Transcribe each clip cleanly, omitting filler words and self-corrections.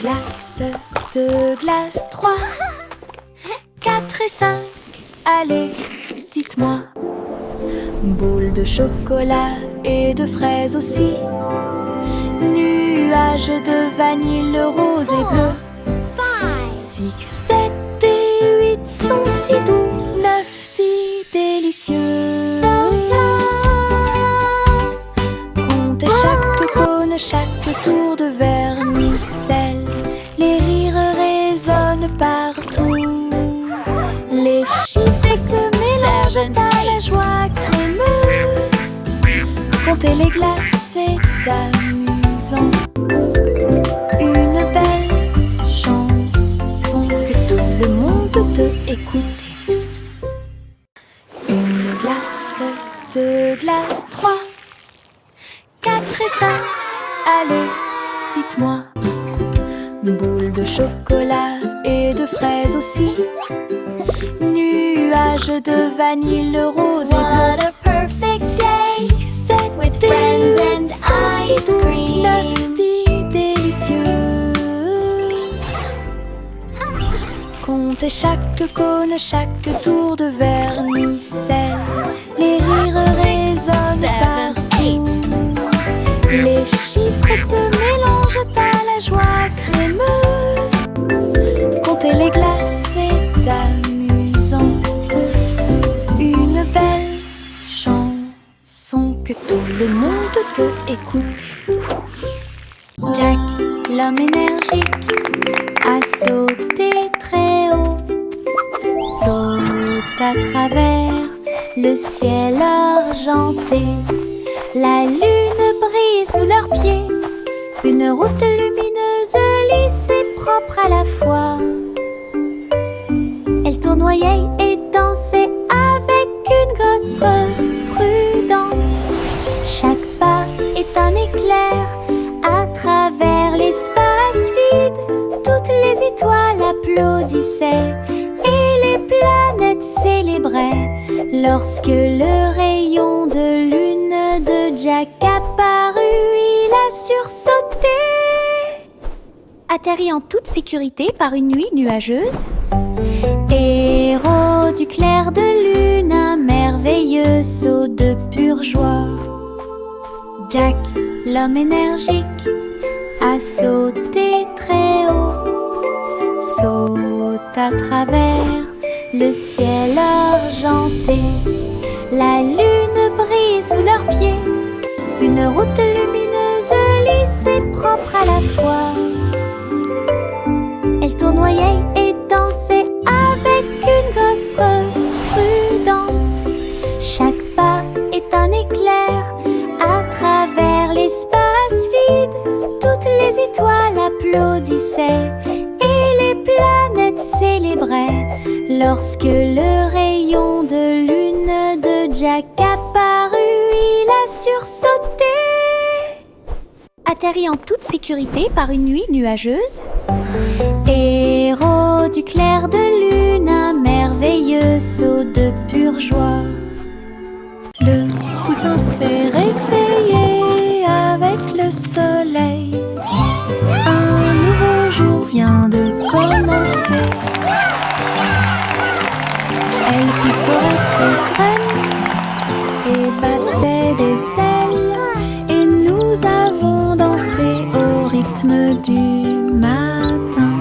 glace, 2 glaces, 3, 4 et 5, allez, dites-moi. Boule de chocolat et de fraises aussi. Nuages de vanille rose et bleu. 6, 7 et 8 sont si doux. 9, 10 délicieux. Comptez chaque cône, chaque tour de vermicelle. Les rires résonnent partout. Les chiffres se mélangent à la joie crémeuse. Compter les glaces est amusant. Une belle chanson que tout le monde peut écouter. Une glace, 2 glaces, 3, 4 et 5, allez, dites-moi. Boule de chocolat et de fraises aussi. Nuages de vanille rose et bleu. What a perfect day 6, 7 with friends and ice cream. 9, 10 délicieux. Comptez chaque cône, chaque tour de vermicelle. Les rires résonnent 7, partout. Les chiffres se mélangent à la joie crémeuse. Compter les glaces est amusant. Une belle chanson que tout le monde peut écouter. Jack, l'homme énergique, a sauté très haut. Saute à travers le ciel argenté. La lune brille sous leurs pieds. Une route lumineuse, lisse et propre à la fois. Elle tournoyait et dansait avec une gosse prudente. Chaque pas est un éclair à travers l'espace vide. Toutes les étoiles applaudissaient et les planètes célébraient lorsque le rayon de lune de Jack apparut. Il a sursauté, atterri en toute sécurité par une nuit nuageuse. Héros du clair de lune, un merveilleux saut de pure joie. Jack, l'homme énergique, a sauté très haut. Saute à travers le ciel argenté. La lune brille sous leurs pieds. Une route lumineuse, lisse et propre à la fois. Elle tournoyait et dansait avec une gosse prudente. Chaque pas est un éclair à travers l'espace vide. Toutes les étoiles applaudissaient et les planètes célébraient lorsque le rayon de lune de Jack apparut. Il a sursauté, atterri en toute sécurité par une nuit nuageuse. Héros du clair de lune, un merveilleux saut de pure joie. Le poussin s'est réveillé avec le soleil. Un nouveau jour vient de commencer. Elle picorait ses graines et battait des ailes. Et nous avons dansé au rythme du matin.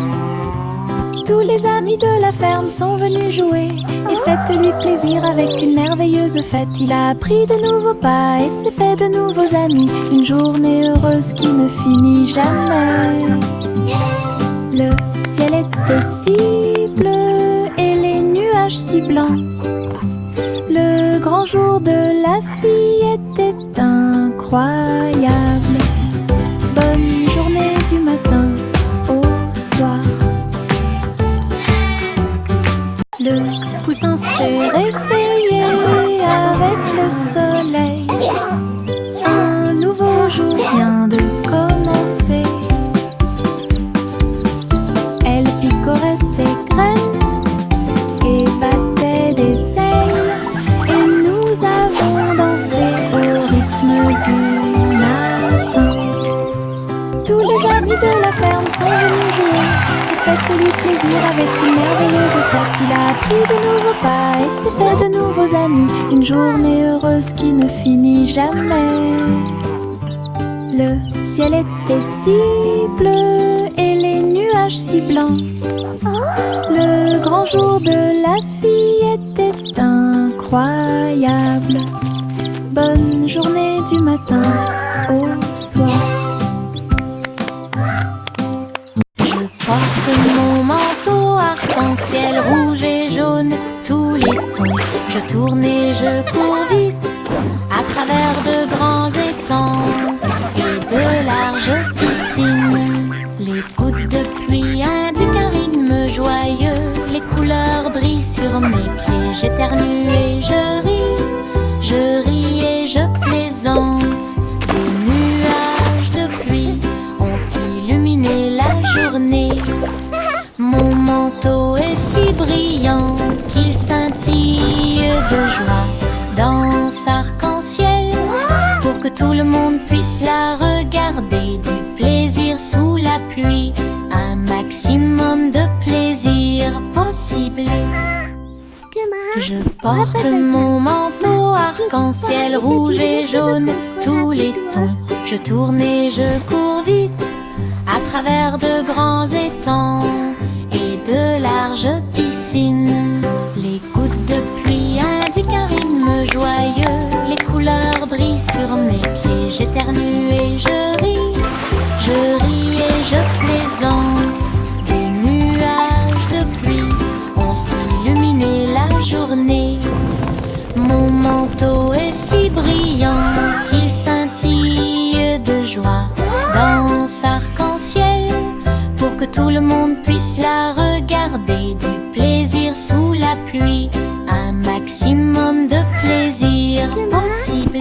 Tous les amis de la ferme sont venus jouer et faites-lui plaisir avec une merveilleuse fête. Il a appris de nouveaux pas et s'est fait de nouveaux amis. Une journée heureuse qui ne finit jamais. Le ciel était si bleu et les nuages si blancs. Le grand jour de la fille était incroyable. Bonne journée du matin au soir. Le poussin s'est réveillé avec le soleil. Un nouveau jour vient de commencer. Elle picorait ses graines et battait des ailes. Et nous avons dansé au rythme du faites-lui plaisir avec une merveilleuse fête. Il a appris de nouveaux pas et s'est fait de nouveaux amis. Une journée heureuse qui ne finit jamais. Le ciel était si bleu et les nuages si blancs. Le grand jour de la fille était incroyable. Bonne journée du matin au soir. Je porte mon manteau arc-en-ciel rouge et jaune, tous les tons. Je tourne et je cours vite à travers de grands étangs et de larges piscines. Les gouttes de pluie indiquent un rythme joyeux. Les couleurs brillent sur mes pieds. J'éternue et je ris et je plaisante. Des nuages de pluie ont illuminé la journée. Mon manteau est si brillant qu'il scintille de joie dans arc-en-ciel pour que tout le monde puisse la regarder. Du plaisir sous la pluie, un maximum de plaisir possible. Je porte mon manteau arc-en-ciel rouge et jaune, tous les tons. Je tourne et je cours vite à travers de grands étangs et de larges piscines. Les gouttes de pluie indiquent un rythme joyeux. Les couleurs brillent sur mes pieds. J'éternue et je ris et je plaisante. Des nuages de pluie ont illuminé la journée. Mon manteau est si brillant qu'il scintille de joie dans arc-en-ciel pour que tout le monde puisse la regarder. Du plaisir sous la pluie, un maximum de plaisir possible.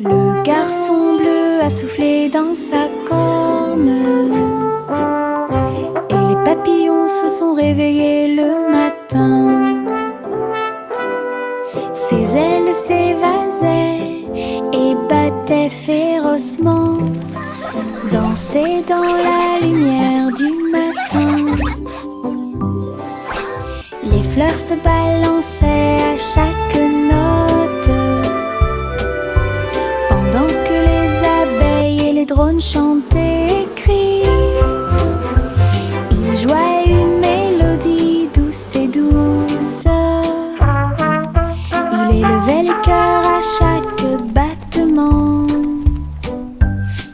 Le garçon bleu a soufflé dans sa corne et les papillons se sont réveillés le matin. Ses ailes s'évasaient et battaient férocement, dansaient dans la lumière du matin. Les fleurs se balançaient à chaque note, pendant que les abeilles et les drones chantaient et crient. Ils jouaient une mélodie douce et douce. Il élevait les cœurs à chaque battement.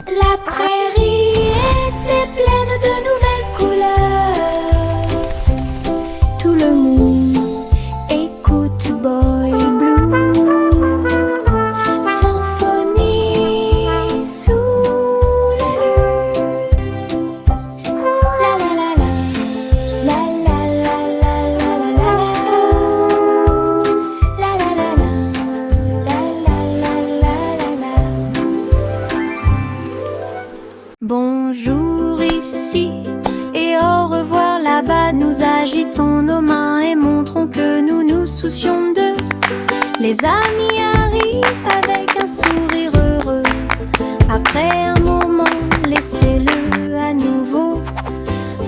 La prairie était pleine de nouvelles couleurs. Tout le monde écoute Boy Blue. Symphonie sous la lune. La la la la, la la la la la la la la. La la la la, la la la la la. Bonjour ici et au revoir là-bas. Nous agitons nos mains et montrons que nous nous soucions d'eux. Les amis arrivent avec un sourire heureux. Après un moment, laissez-le à nouveau.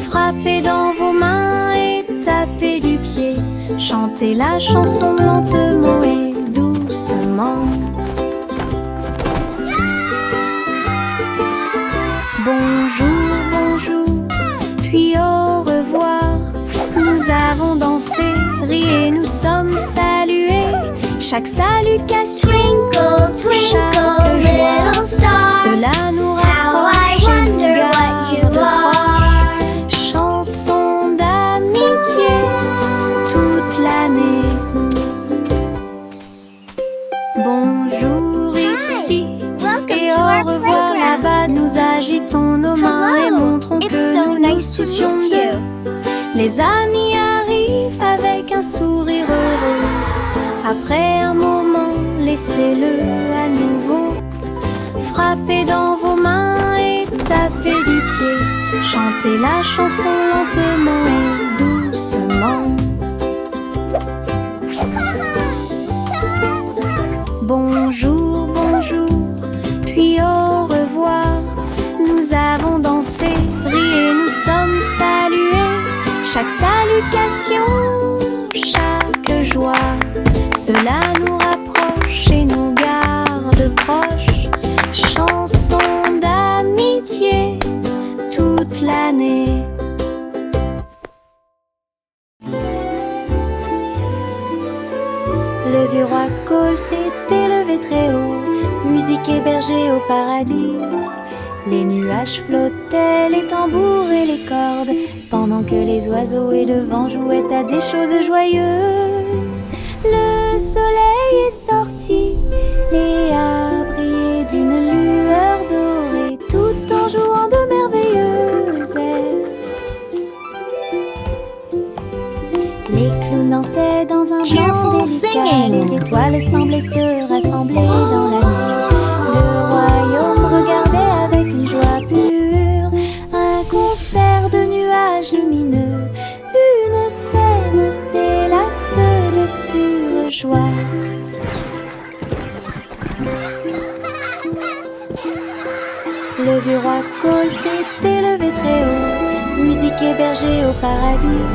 Frappez dans vos mains et tapez du pied. Chantez la chanson lentement et doucement. Bonjour, bonjour, puis au revoir. Nous avons dansé, ri et nous sommes salués. Chaque salutation, Twinkle, twinkle, chaque joie, little star, cela nous how I rapproche et nous wonder what you garde are. proches. Chanson d'amitié toute l'année. Bonjour ici Welcome et to au our revoir playground. là-bas. Nous agitons nos mains et Hello, montrons it's que so nous nous nice to soucions meet d'eux. you. Les amis arrivent avec un sourire heureux. Après un moment, laissez-le à nouveau. Frappez dans vos mains et tapez du pied. Chantez la chanson lentement et doucement. Bonjour, bonjour, puis au revoir. Nous avons dansé, ri et nous sommes Chaque salutation, chaque joie, cela nous rapproche et nous garde proches. Chanson d'amitié toute l'année. Le vieux roi Cole s'est élevé très haut, musique hébergée au paradis. Les nuages flottaient, les tambours et les cordes, pendant que les oiseaux et le vent jouaient à des choses joyeuses. Le soleil est sorti et a brillé d'une lueur dorée, tout en jouant de merveilleuses airs. Les clowns dansaient dans un blanc délicat, les étoiles semblaient se rassembler dans la nuit. Le royaume regardait avec une joie pure un concert de nuages lumineux, une scène s'élasse de pure joie. Le vieux roi Cole s'est élevé très haut, musique hébergée au paradis.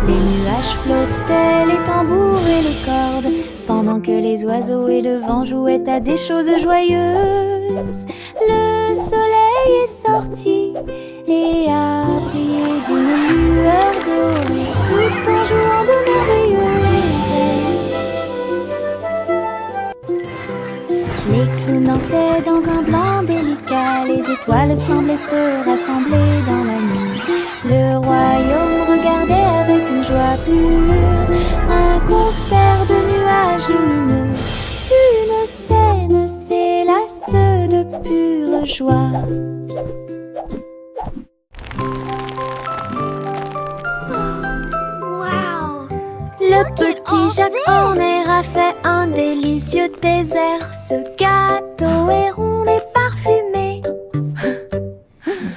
Les nuages flottaient, les tambours et les cordes, pendant que les oiseaux et le vent jouaient à des choses joyeuses. Le soleil est sorti et a brillé d'une lueur dorée, tout en jouant de merveilleuses airs. Les clowns dansaient dans un blanc délicat, les étoiles semblaient se rassembler dans la nuit. Le royaume regardait avec une joie pure un concert de nuages lumineux, une scène s'élasse de pure joie. Wow! Le petit Jacques Horner a fait un délicieux dessert. Ce gâteau est rond et parfumé.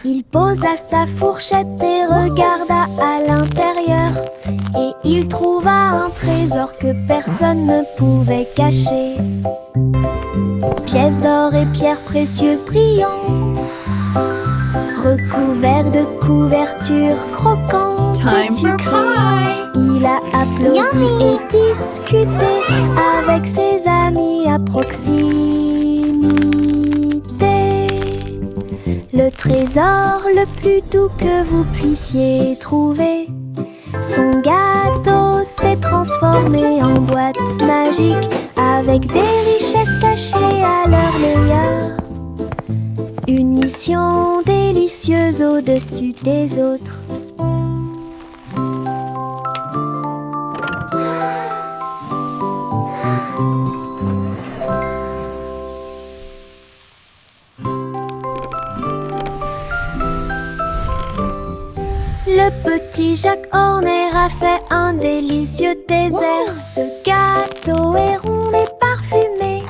Il posa sa fourchette et regarda à l'intérieur, et il trouva un trésor que personne ne pouvait cacher. Pièces d'or et pierres précieuses brillantes, recouverts de couvertures croquantes et sucrées. Il a applaudi et discuté avec ses amis à proximité. Le trésor le plus doux que vous puissiez trouver. Son gâteau s'est transformé en boîte magique, avec des richesses cachées à leur meilleur. Une mission délicieuse au-dessus des autres. Le petit Jacques Horner a fait un délicieux dessert. Ce gâteau est rond et parfumé.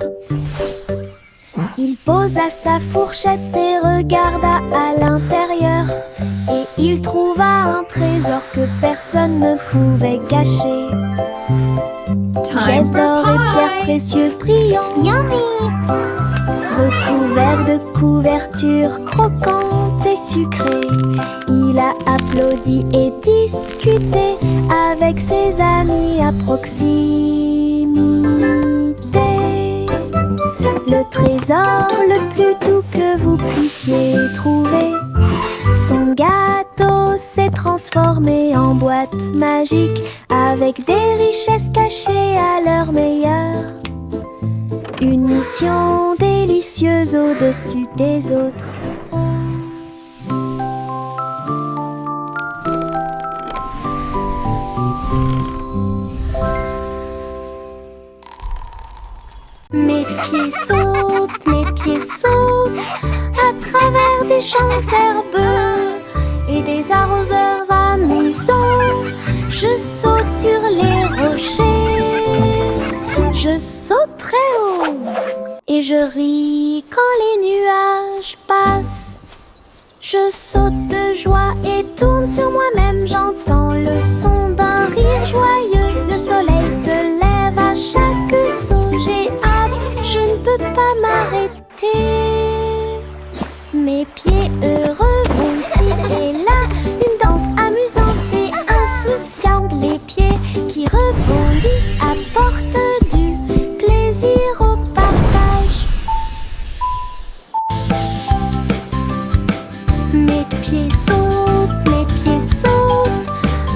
Il posa sa fourchette et regarda à l'intérieur, et il trouva un trésor que personne ne pouvait cacher. Pièces d'or et pierres précieuses brillantes, recouverts de couvertures croquantes et sucrées. Il a applaudi et discuté avec ses amis à proximité. Le trésor le plus doux que vous puissiez trouver. Son gâteau s'est transformé en boîte magique, avec des richesses cachées à leur meilleur. Une mission délicieuse au-dessus des autres. Mes pieds sautent à travers des champs herbeux et des arroseurs amusants. Je saute sur les rochers, je saute très haut et je ris quand les nuages passent. Je saute de joie et tourne sur moi-même, j'entends le son d'un rire joyeux. Le soleil se lève à chaque saut, j'ai hâte, je ne peux pas m'arrêter. Mes pieds heureux vont ici et là, une danse amusante et un pieds sautent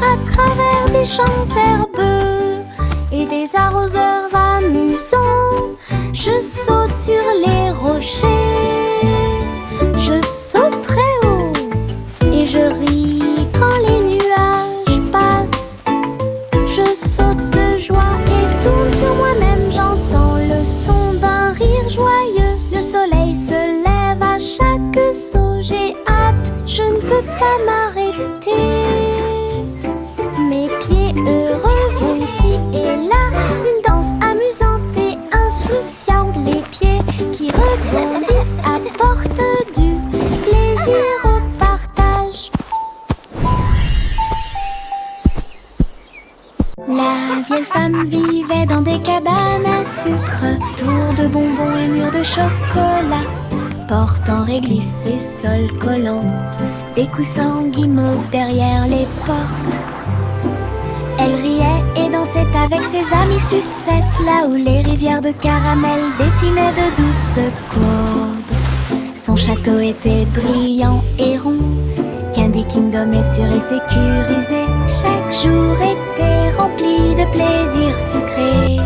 à travers des champs herbeux et des arroseurs amusants. Je saute sur les rochers, je saute très haut et je ris quand les nuages passent. Je saute de joie et tourne sur moi-même, j'entends le son d'un rire joyeux. Le soleil se lève à chaque saut, j'ai hâte, je ne peux pas m'arrêter. Mes pieds heureux vont ici et là, une danse amusante et insouciante. Les pieds qui rebondissent apportent du plaisir au partage. La vieille femme vivait dans des cabanes à sucre, tours de bonbons et murs de chocolat, portes en réglisse et sols collants, des coussins guimauves derrière les portes. Elle riait et dansait avec ses amis sucettes, là où les rivières de caramel dessinaient de douces courbes. Son château était brillant et rond, Candy Kingdom est sûr et sécurisé. Chaque jour était rempli de plaisirs sucrés,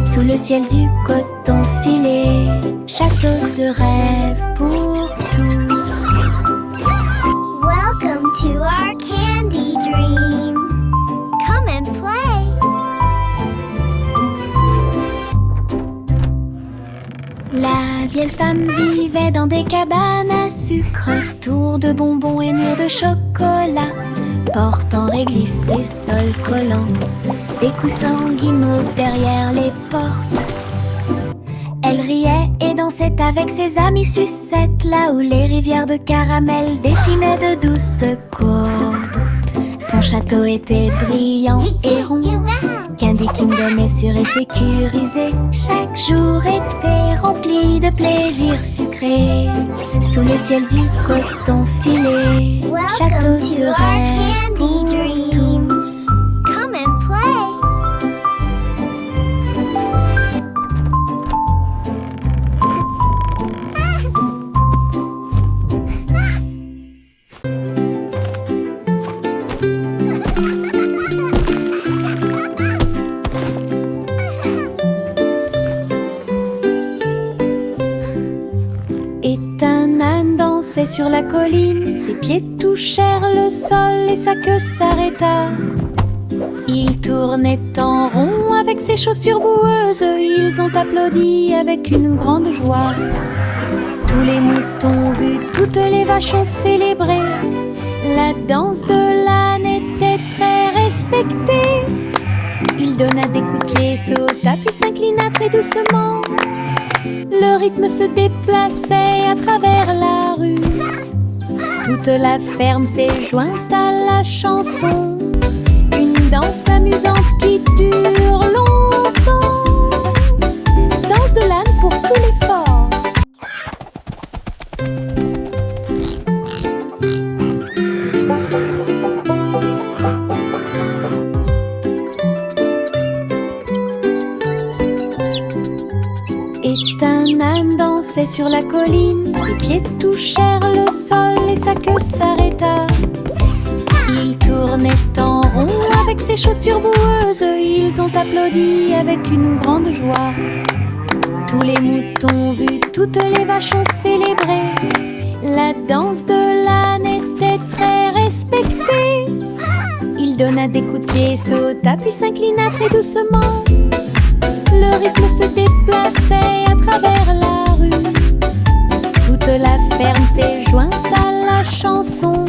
sous le ciel du coton filé, château de rêve pour tous. Welcome to our candy dream. Come and play. La vieille femme vivait dans des cabanes à sucre, tours de bonbons et murs de chocolat, portes en réglisse et sols collants, des coussins guimauves derrière les portes. Elle riait et dansait avec ses amis sucettes, là où les rivières de caramel dessinaient de douces courbes. Son château était brillant et rond, Candy Kingdom est sûr et sécurisé. Chaque jour était rempli de plaisirs sucrés, sous le ciel du coton filé, château Welcome de to our rêve pour candy dream. tous. Come and play. Sur la colline, ses pieds touchèrent le sol et sa queue s'arrêta. Il tournait en rond avec ses chaussures boueuses, ils ont applaudi avec une grande joie. Tous les moutons ont vu, toutes les vaches ont célébré. La danse de l'âne était très respectée. Il donna des coups de pied, sauta puis s'inclina très doucement. Le rythme se déplaçait à travers la rue. Toute la ferme s'est jointe à la chanson. Une danse amusante qui dure longtemps. Danse de l'âne pour tous les forts. Et un âne dansait sur la colline, ses pieds touchèrent le sol et sa queue s'arrêta. Il tournait en rond avec ses chaussures boueuses, ils ont applaudi avec une grande joie. Tous les moutons ont vu, toutes les vaches ont célébré. La danse de l'âne était très respectée. Il donna des coups de pied, sauta puis s'inclina très doucement. Le rythme se déplaçait à travers la rue. Toute la ferme s'est jointe à la chanson.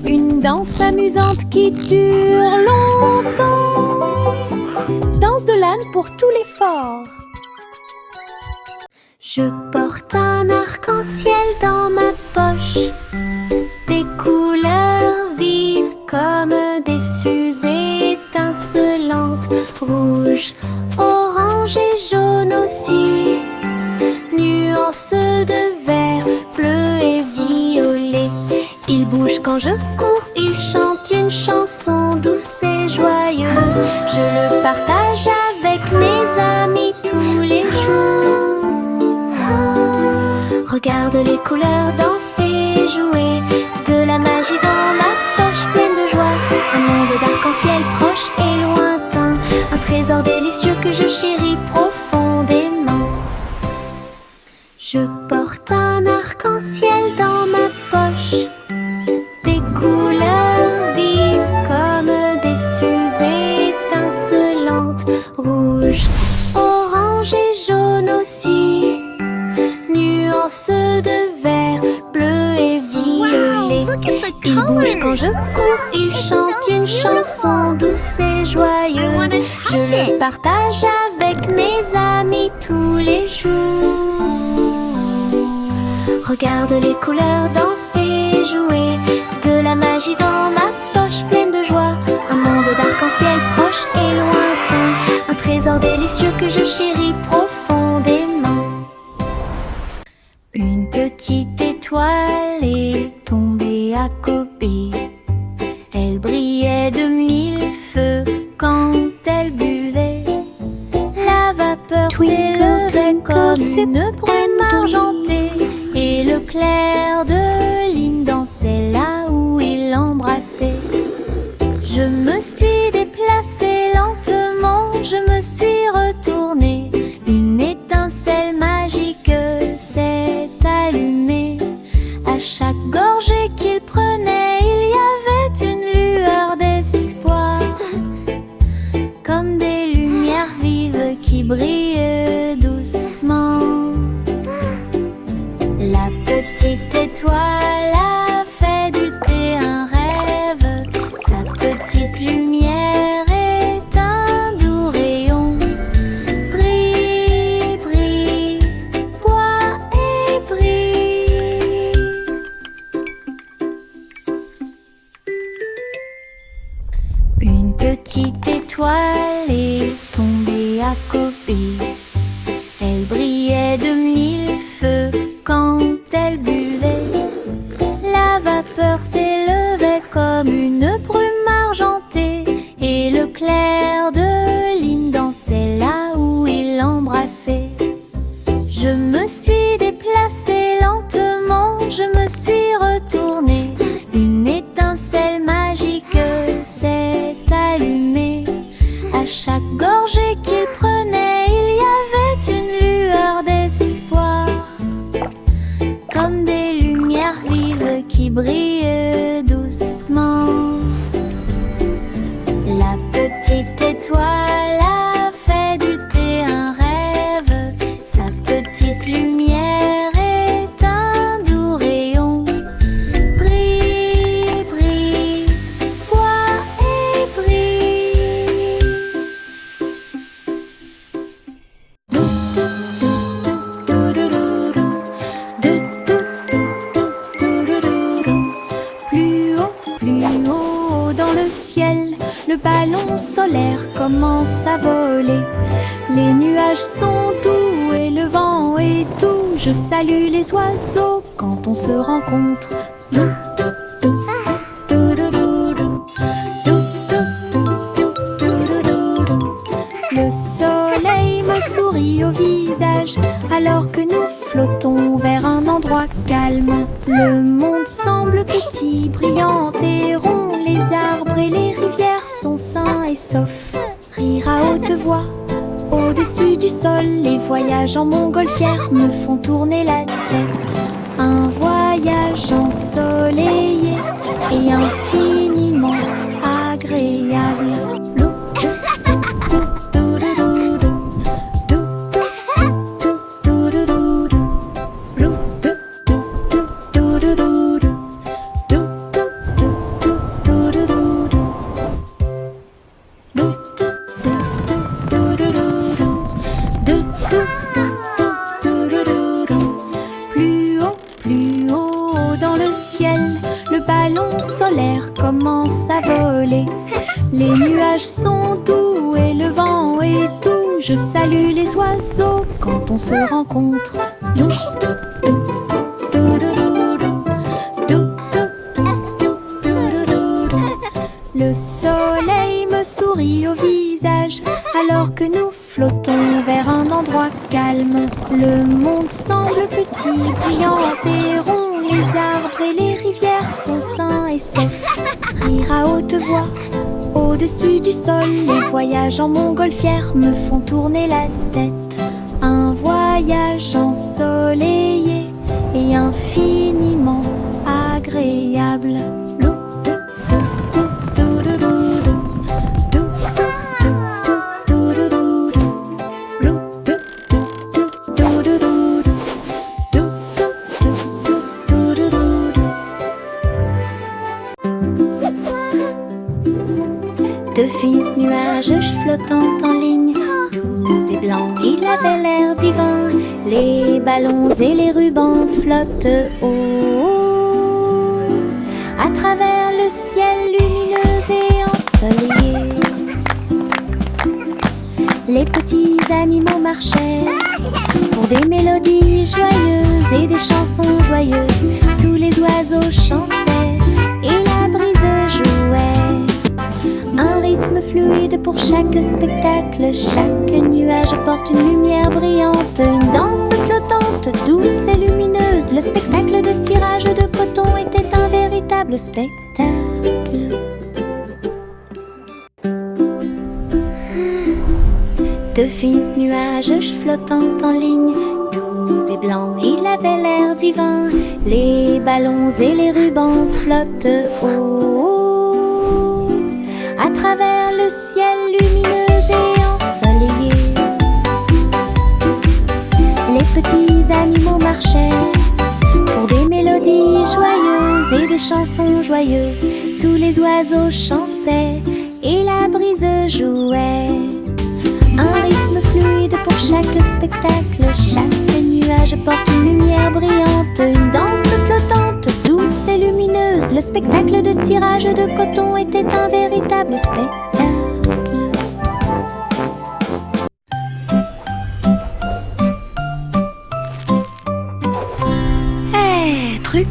Une danse amusante qui dure longtemps. Danse de l'âne pour tous les forts. Je porte un arc-en-ciel dans ma poche, des couleurs vives comme des fusées étincelantes, rouge, orange et jaune aussi, nuances de vert, bleu et violet. Il bouge quand je cours, il chante une chanson douce et joyeuse. Je le partage avec mes amis tous les jours. Regarde les couleurs danser, jouer de la main magie dans ma poche pleine de joie. Un monde d'arc-en-ciel proche et lointain. Un trésor délicieux que je chéris profondément. Je porte un arc-en-ciel dans ma poche. Des couleurs vives comme des fusées étincelantes. Rouge, orange et jaune aussi. Nuances de vert, bleu et violet. Il bouge quand je cours, il chante une chanson douce et joyeuse. Je le partage avec mes amis tous les jours. Regarde les couleurs danser, jouer. De la magie dans ma poche pleine de joie. Un monde d'arc-en-ciel proche et lointain. Un trésor délicieux que je chéris profondément. Une petite étoile est tombée à côté. Elle brillait de mille feux quand elle buvait. La vapeur s'élevait comme une brume argentée. Et le clair de lune dansait là où il l'embrassait. Je me suis déplacée lentement, je me suis retournée. Une étincelle magique s'est allumée. À chaque gorgée qu'il prenait, il y avait une lueur d'espoir. Comme des lumières vives qui brillent doucement. La petite étoile a fait du thé un rêve. Sa petite lumière est un doux rayon. Brille, brille, bois et brille. Une petite étoile est tombée à côté. Elle brillait de mille feux quand elle buvait. La vapeur s'élevait comme une brume argentée. Et le clair de lune dansait là où il l'embrassait. Je me suis déplacée lentement, je me suis retournée. Une étincelle magique s'est allumée. À chaque gorgée qu'il prenait, il y avait une lueur d'espoir. Comme des lumières vives qui brillent doucement. La petite étoile a fait du thé un rêve. Sa petite lumière est un doux rayon. Brille, brille, bois et brille. Plus haut dans le ciel, le ballon solaire commence à voler. Les nuages sont doux et le vent est doux. Je salue les oiseaux quand on se rencontre. Le soleil me sourit au visage alors que nous flottons vers un endroit calme. Le monde semble petit, brillant et rond. Les arbres et les rivières sont sains et saufs. Rire à haute voix au-dessus du sol. Les voyages en montgolfière me font tourner la tête. Un voyage ensoleillé et infiniment agréable. Plus haut dans le ciel, le ballon solaire commence à voler. Les nuages sont doux et le vent est doux. Je salue les oiseaux quand on se rencontre. Le soleil me sourit au visage alors que nous flottons vers un endroit calme. Le monde semble petit, brillant et rond. Les arbres et les rivières sont sains et sauf. Rire à haute voix, au-dessus du sol. Les voyages en montgolfière me font tourner la tête. Un voyage ensoleillé et infiniment agréable. De fins nuages flottant en ligne, doux et blancs, il avait l'air divin. Les ballons et les rubans flottent haut à travers le ciel lumineux et ensoleillé. Les petits animaux marchaient pour des mélodies joyeuses et des chansons joyeuses. Tous les oiseaux chantaient et la brise jouait. Un rythme fluide pour chaque spectacle. Chaque nuage porte une lumière brillante. Une danse flottante, douce et lumineuse. Le spectacle de tirage de coton était un véritable spectacle. De fins nuages flottant en ligne, doux et blancs, il avait l'air divin. Les ballons et les rubans flottent haut à travers le ciel lumineux et ensoleillé. Les petits animaux marchaient pour des mélodies joyeuses et des chansons joyeuses. Tous les oiseaux chantaient et la brise jouait. Un rythme fluide pour chaque spectacle. Chaque nuage porte une lumière brillante. Une danse flottante, douce et lumineuse. Le spectacle de tirage de coton était un véritable spectacle. Hey, truc,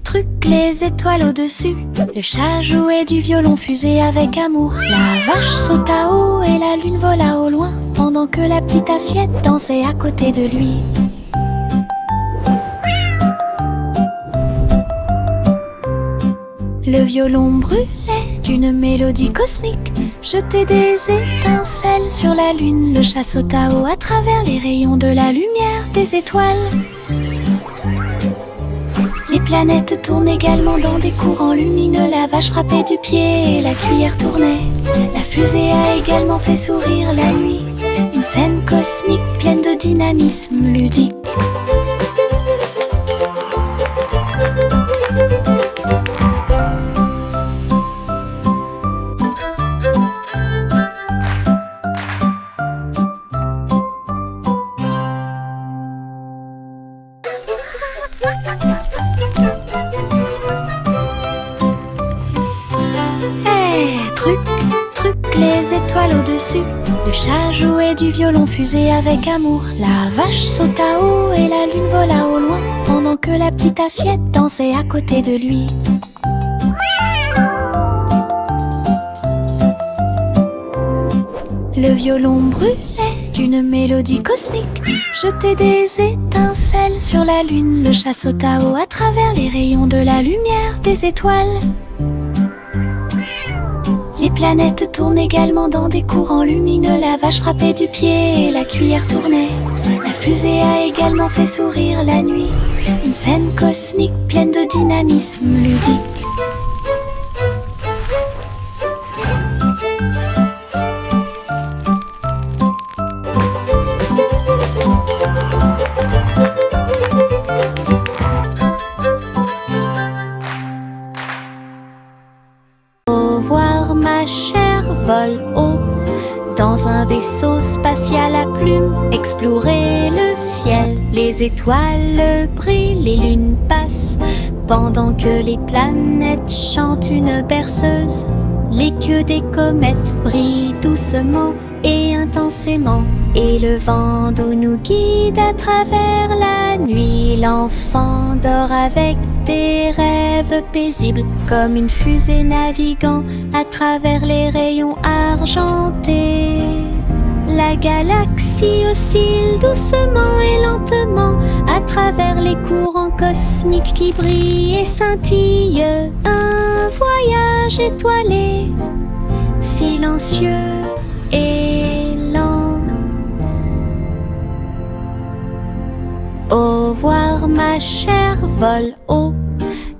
truc, les étoiles au-dessus. Le chat jouait du violon fusé avec amour. La vache sauta haut et la lune vola au loin, pendant que la petite assiette dansait à côté de lui. Le violon brûlait d'une mélodie cosmique, jetait des étincelles sur la lune. Le chat sauta haut à travers les rayons de la lumière des étoiles. Les planètes tournent également dans des courants lumineux. La vache frappait du pied et la cuillère tournait. La fusée a également fait sourire la nuit. Une scène cosmique pleine de dynamisme ludique. Truc, truc, les étoiles au-dessus. Le chat jouait du violon fusé avec amour. La vache sauta haut et la lune vola au loin, pendant que la petite assiette dansait à côté de lui. Le violon brûlait d'une mélodie cosmique, jetait des étincelles sur la lune. Le chat sauta haut à travers les rayons de la lumière des étoiles. Les planètes tournent également dans des courants lumineux. La vache frappait du pied et la cuillère tournait. La fusée a également fait sourire la nuit. Une scène cosmique pleine de dynamisme ludique. Ma chère vole haut dans un vaisseau spatial à plumes. Explorer le ciel, les étoiles brillent, les lunes passent, pendant que les planètes chantent une berceuse. Les queues des comètes brillent doucement et intensément, et le vent d'eau nous guide à travers la nuit. L'enfant dort avec des rêves paisibles, comme une fusée naviguant à travers les rayons argentés. La galaxie oscille doucement et lentement à travers les courants cosmiques qui brillent et scintillent. Un voyage étoilé, silencieux et lent. Au revoir ma chère, vole haut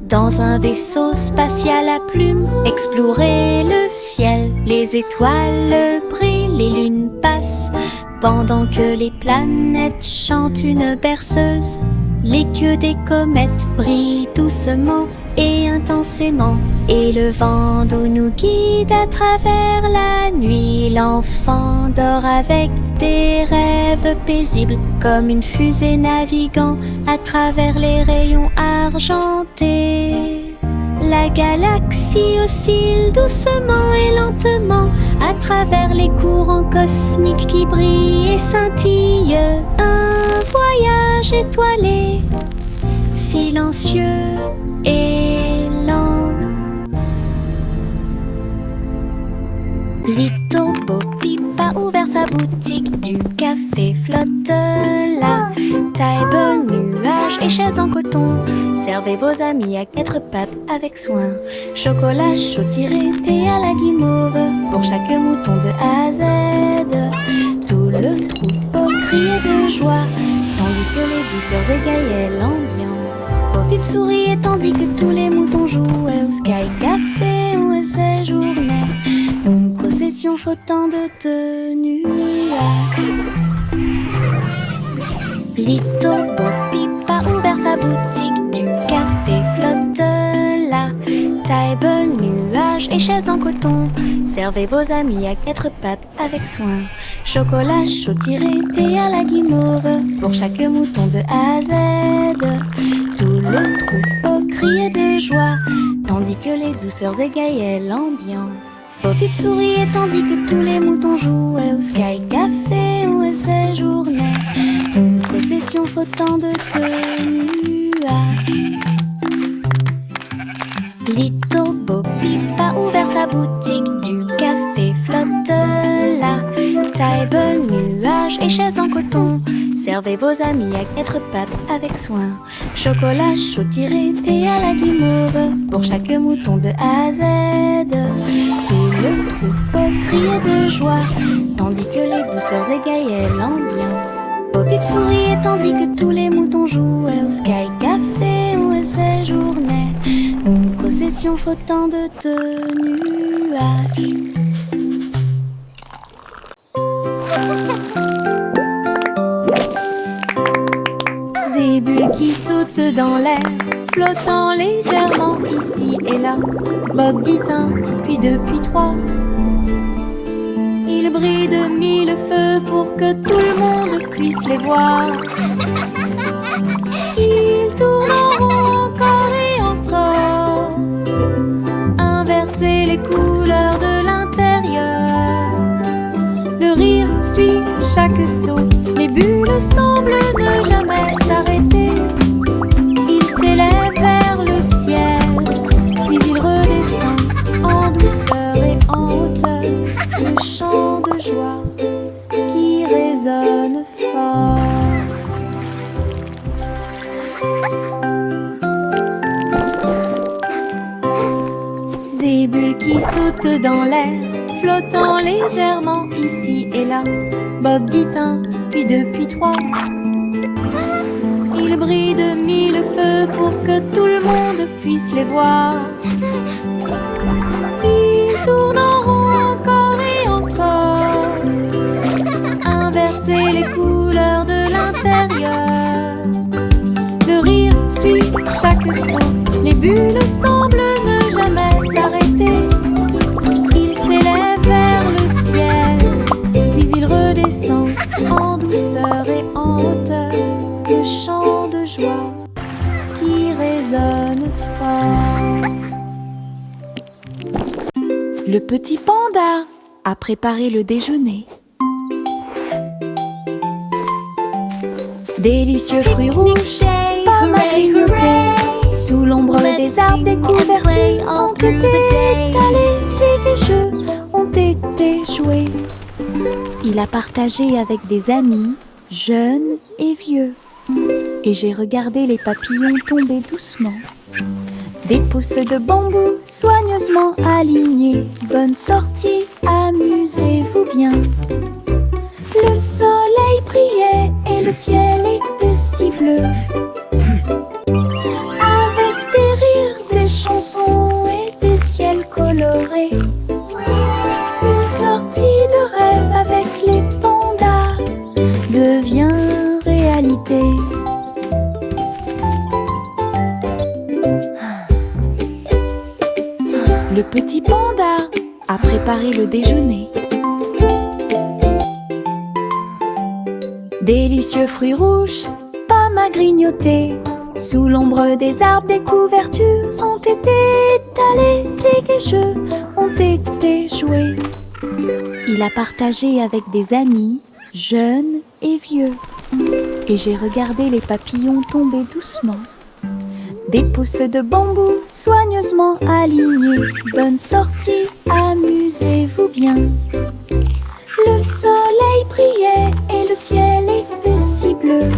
dans un vaisseau spatial à plumes. Explorer le ciel, les étoiles brillent, les lunes passent pendant que les planètes chantent une berceuse. Les queues des comètes brillent doucement et intensément, et le vent d'eau nous guide à travers la nuit. L'enfant dort avec des rêves paisibles, comme une fusée naviguant à travers les rayons argentés. La galaxie oscille doucement et lentement à travers les courants cosmiques qui brillent et scintillent. Un voyage étoilé, silencieux et lent. Little Bo Peep a ouvert sa boutique, du café flotte là. Table, nuages et chaises en coton. Servez vos amis à quatre pattes avec soin. Chocolat chaud tiré, thé à la guimauve, pour chaque mouton de A à Z. Tout le troupeau criait de joie, tandis que les douceurs égayaient l'ambiance. Bo Peep souriait tandis que tous les moutons jouaient au Sky Café où elle séjournait. Une procession flottant de nuages. Little Bo Peep a ouvert sa boutique, du café flotte là. Table, nuages et chaises en coton. Servez vos amis à quatre pattes avec soin. Chocolat chaud tiré, thé à la guimauve, pour chaque mouton de A à Z. Tout le troupeau criait de joie, tandis que les douceurs égayaient l'ambiance. Bo Peep souriait tandis que tous les moutons jouaient au Sky Café où elle séjournait. Une procession flottant de nuages. Little Bo Peep a ouvert sa boutique, du café flotte là. Table, nuages et chaises en coton. Servez vos amis à quatre pattes avec soin. Chocolat chaud tiré, thé à la guimauve, pour chaque mouton de A à Z. Tout le troupeau criait de joie, tandis que les douceurs égayaient l'ambiance. Bo Peep souriait tandis que tous les moutons jouaient au Sky Café où elle séjournait. Une procession flottant de nuages. Des bulles qui sautent dans l'air, flottant légèrement ici et là. Bob dit un, puis deux, puis trois. Ils brillent de mille feux pour que tout le monde puisse les voir. Ils tournent en rond encore et encore, inverser les couleurs de l'intérieur. Le rire suit chaque saut, les bulles semblent ne jamais s'arrêter. Ils s'élèvent vers le ciel, puis ils redescendent en douceur et en hauteur. Le chant de joie qui résonne fort. Des bulles qui sautent dans l'air, flottant légèrement ici et là. Bob dit un, puis deux, puis trois. Ils brillent de mille feux pour que tout le monde puisse les voir. Ils tournent en rond encore et encore, inverser les couleurs de l'intérieur. Le rire suit chaque saut, les bulles semblent ne jamais s'arrêter. Ils s'élèvent vers le ciel, puis ils redescendent en douceur et en hauteur. Le chant de joie qui résonne fort. Le petit panda a préparé le déjeuner. Délicieux fruits rouges, pommes à grignoter. Sous l'ombre des arbres, des couvertures ont été étalées et les jeux ont été joués. Il a partagé avec des amis, jeunes et vieux. Et j'ai regardé les papillons tomber doucement. Des pousses de bambou soigneusement alignées. Bonne sortie, amusez-vous bien. Le soleil brillait et le ciel était si bleu. Avec des rires, des chansons et des ciels colorés. Une sortie de rêve avec les pandas devient réalité. Le petit panda a préparé le déjeuner. Délicieux fruits rouges, pommes à grignoter. Sous l'ombre des arbres, des couvertures ont été étalées et des jeux ont été joués. Il a partagé avec des amis, jeunes et vieux. Et j'ai regardé les papillons tomber doucement. Des pousses de bambou soigneusement alignées. Bonne sortie, amusez-vous bien. Le soleil brillait et le ciel était si bleu.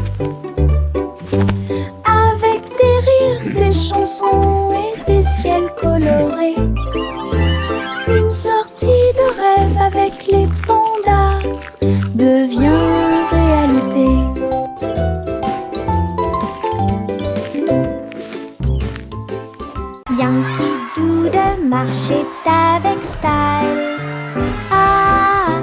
Avec des rires, des chansons et des ciels colorés. Une sortie de rêve avec les pandas devient réalité. Yankee Doodle marchait avec style. Ah,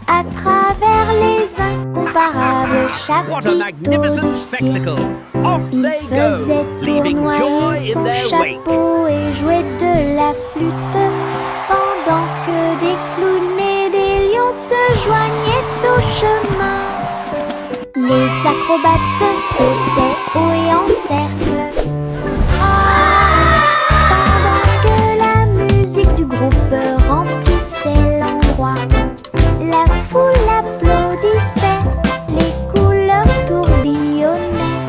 à travers les incomparables What a magnificent chapiteaux du cirque. spectacle! Off Il they faisait go, leaving joy tournoyer in son their wake. chapeau et jouait de la flûte, pendant que des clowns et des lions se joignaient au chemin. Les acrobates sautaient haut et en cercle. Pendant que la musique du groupe remplissait l'endroit, la foule applaudissait, les couleurs tourbillonnaient.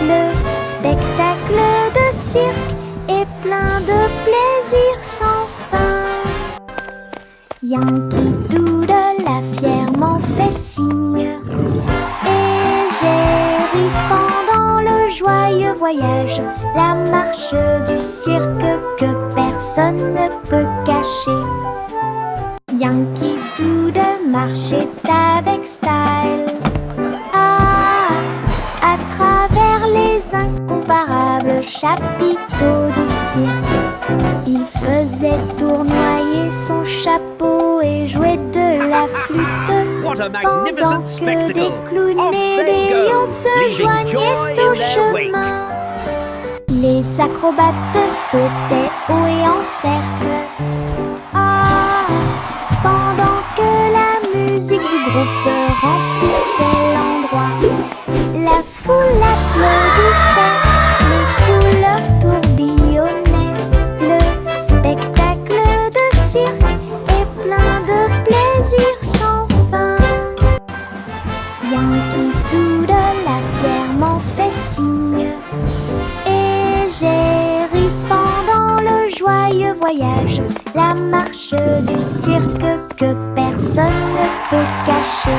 Le spectacle de cirque est plein de plaisir sans fin. Yankee Doodle a fièrement fait signe, et j'ai ri pendant le joyeux voyage, la marche du cirque que personne ne peut cacher. Yankee Doodle marchait avec style. Ah, à travers les incomparables chapiteaux du cirque, il faisait tournoyer son chapeau et jouait de la flûte, What a pendant magnificent que spectacle! des clowns Off et they des go, lions se leaving joy joignaient in au their wake. chemin. Les acrobates sautaient haut et en cercle. Ah, pendant que la musique du groupe remplissait l'endroit, la foule applaudissait, les couleurs tourbillonnaient. Le spectacle de cirque est plein de plaisir sans fin. Yankee Doodle a fièrement fait signe, et j'ai ri pendant le joyeux voyage, la marche du cirque que personne ne peut cacher.